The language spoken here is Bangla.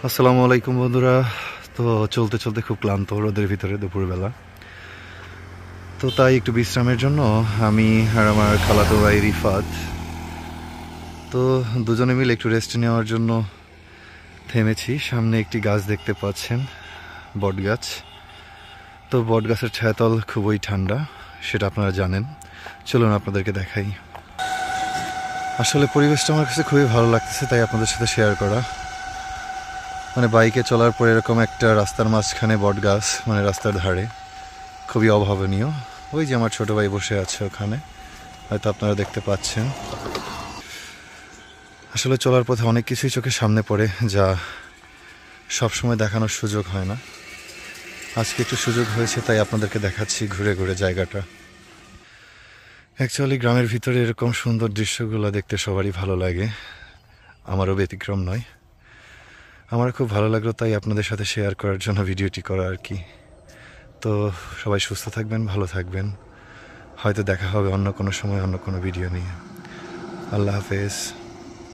আসসালামু আলাইকুম বন্ধুরা। তো চলতে চলতে খুব ক্লান্ত রোদের ভিতরে দুপুরবেলা, তো তাই একটু বিশ্রামের জন্য আমি আর আমার খালাতো ভাই রিফাত তো দুজনে মিলে একটু রেস্ট নেওয়ার জন্য থেমেছি। সামনে একটি গাছ দেখতে পাচ্ছেন, বট গাছ। তো বট গাছের ছায়াতল খুবই ঠান্ডা, সেটা আপনারা জানেন। চলুন আপনাদেরকে দেখাই। আসলে পরিবেশটা আমার কাছে খুবই ভালো লাগতেছে, তাই আপনাদের সাথে শেয়ার করা। মানে বাইকে চলার পর এরকম একটা রাস্তার মাঝখানে বট গাছ, মানে রাস্তার ধারে, খুবই অভাবনীয়। ওই যে আমার ছোট ভাই বসে আছে ওখানে, হয়তো আপনারা দেখতে পাচ্ছেন। আসলে চলার পথে অনেক কিছুই চোখের সামনে পড়ে, যা সবসময় দেখানোর সুযোগ হয় না। আজকে একটু সুযোগ হয়েছে, তাই আপনাদেরকে দেখাচ্ছি ঘুরে ঘুরে জায়গাটা। অ্যাকচুয়ালি গ্রামের ভিতরে এরকম সুন্দর দৃশ্যগুলো দেখতে সবারই ভালো লাগে, আমারও ব্যতিক্রম নয়। আমার খুব ভালো লাগলো, তাই আপনাদের সাথে শেয়ার করার জন্য ভিডিওটি করা আর কি। তো সবাই সুস্থ থাকবেন, ভালো থাকবেন। হয়তো দেখা হবে অন্য কোনো সময়, অন্য কোনো ভিডিও নিয়ে। আল্লাহ হাফেজ।